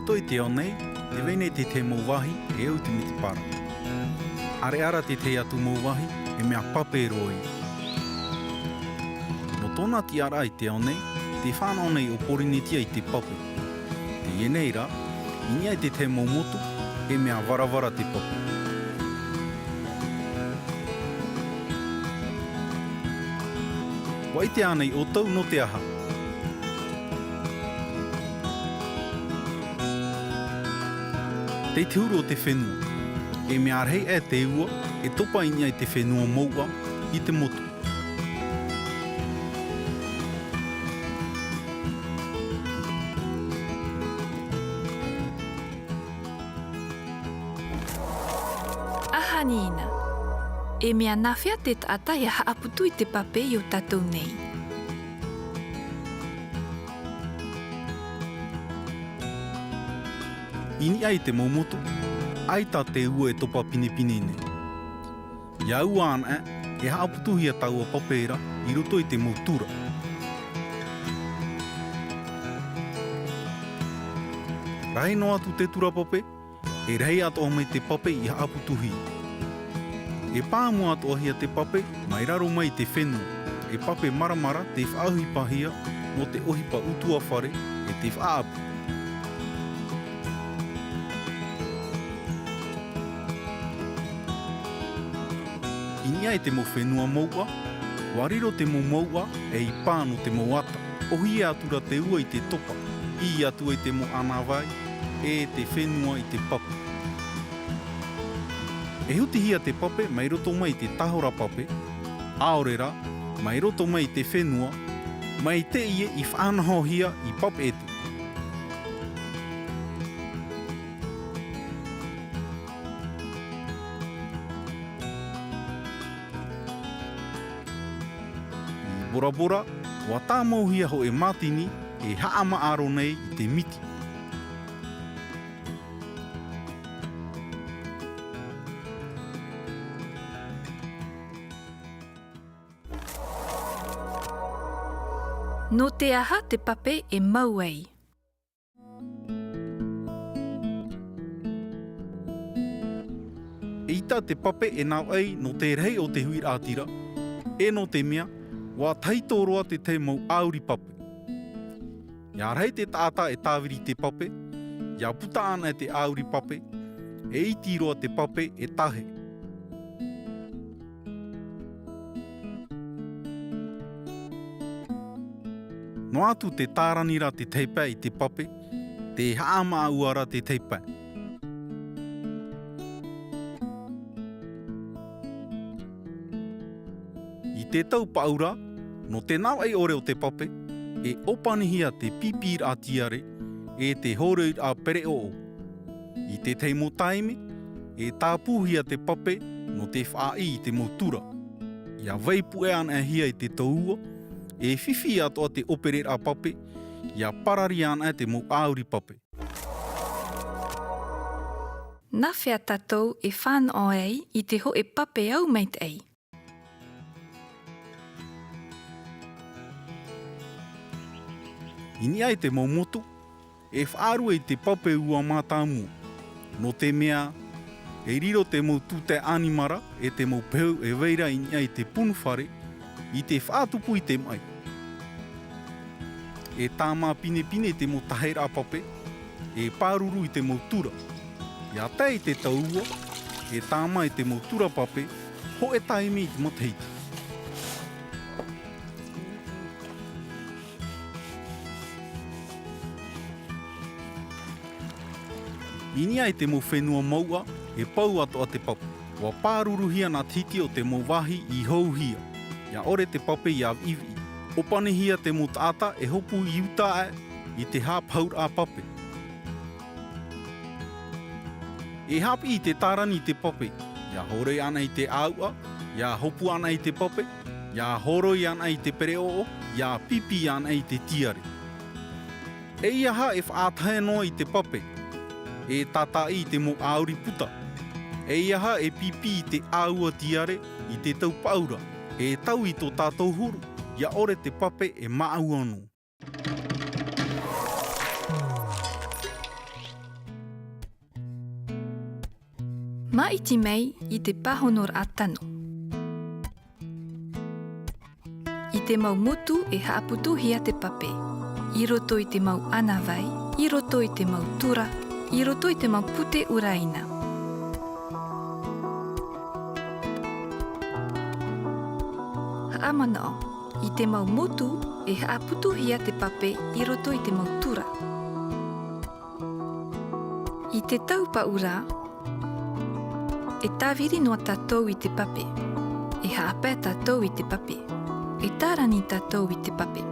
roto I te ao nei, te wene te mauwahi e au te mitipara. Are ara te atu mauwahi e mea pape roi. No tōna ti ara I te ao nei, te whanau nei o porinitia I te pape. Te ienei rā, inia I te maumotu e mea varavara te pape. Wai te anei o tau no te aha. Te uru o te whenua. E mea arhei e te ua, e topa inia I te whenua maua I te motu. Aha Nina. E mea nawhia te tata ia haaputu I te pape I o tatou nei. Ini ai te maumotu, ai tā te ua e topa pinepine nei. Ia ua ana e haaputuhia taua papeira I roto I te mautura. Rahi no atu te tura pape, e rei atoa mai te pape I haaputuhia. E pāmu atoahia te pape, mai raro mai te whenua. E pape maramara te whaahipahia mo te ohipa utua whare e te whaapu. Ini ai te mo whenua maua, wariro te mo maua e I pāno te mo ata. Ohi atura te ua I te topa, I atu I te mo anawai, e te whenua I te pape. E hutihia te pape mai roto mai te tahora pape, aorera, mai roto mai te whenua, mai te ie I whanahohia I pape ete. I bora bora, wa tā mauhia ho e mātini e haama aro nei I te miti. No te aha te pape e mau ei. E ita te pape e nau ei no te rei o te hui rātira, e no te mea, wa taitoroa te mau auri pape. Ia rei te tāta e tāwiri te pape, ia puta ana e te auri pape, e itiroa te pape e tahe. No atu te tāranira te teipa I te pape, te haama uara te teipa. I te tau paura, no te nau ei ore o te pape, e opanihia te pipir a tiare, e te horeir a pere oo. I te teimo taime, e tāpuhia te pape, no te whaai I te motura. Ia veipu e ana hia I te taua, e whiwhi atoa te operera pape, ia parari ana te mo auri pape. Nawhia tatou e whanau ei I te ho e pape au meit ei. Ini ai te maumotu, e whaaru e te pape ua mātāmua. No te mea, e riro te mau tūte animara, e te mau peu e veira ini ai te punuwhare, I te whaatupu I te mai. E tāmā pine te mo taheira pape, e pāruru I te mau tura. Ia tei te taua, e tāmā I te mau tura pape, ho e taimi I te mateiti. Ini ai te mo whenua maua, e pau ato a te pape. Wa pāruruhia nā titi o te mo wahi I hauhia. Ia ore te pape I au iwi. Opanihia te mo tāta e hopu I uta I te hāpaur a pape. E hapi I te tarani te pape. Ia hore ana I te aua, ia hopu ana I te pape, ia horoi ana I te pereoo, ia pipi ana I te tiare. E iaha e whaatahe noa I te pape. E tata I te mo auri puta. E iaha e pipi I te aua tiare I te tau paura. E tau I tō tātou huru, ia ore te pape e maau anō. Ma iti mei I te pahonor a tano. I te mau motu e haaputuhia te pape. I roto I te mau anawai, I roto I te mau tura, I roto I te mau pute uraina. Haamanao, I te mau motu e haaputuhia te pape I roto I te mau tura. I te taupa ura, e tāwiri noa tātou I te pape, e haapea tātou I te pape, e tārani tātou I te pape.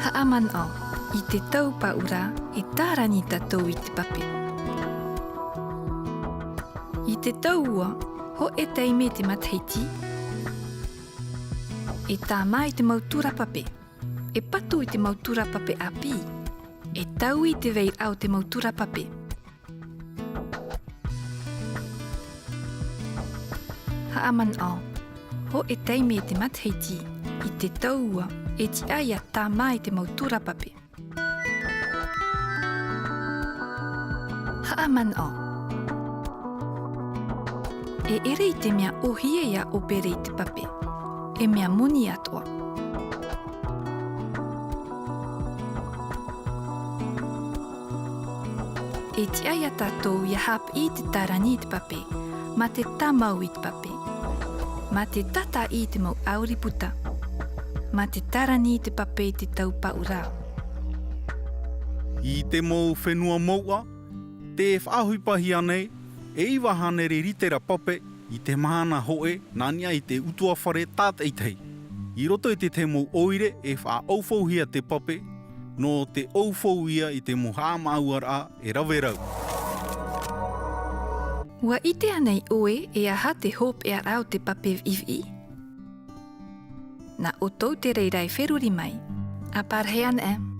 Haamanao, I te taupa ura, e tārani tātou I te pape. I te taua, ho e teime te matheiti, e tā mai te mautura pape, e patu I te mautura pape api, e tau I te vei au te mautura pape. Haamanao, ho e teime te matheiti, I te taua, e ti aia tā mai te mautura pape. Haamanao, e ere I te mea ohia ia opere I te pape, e mea moni atua. E ti aia tātou ia hap I te tarani I te pape, ma te tamau I te pape, ma te tata I te mau auriputa, ma te tarani I te pape I te taupa ura. I te mau whenua maua, te whaahuipahi anei, e iwa hanere ritera pape I te mahana hoe nania I te utua whare tāteitei. I roto I te mau oire e whaaufauhia te pape, no te aufau ia I te moha mauara e rawerau. Ua ite anei oe e aha te hope e arau te pape iwi. Na o tau te reirai wheruri mai. A parhean e.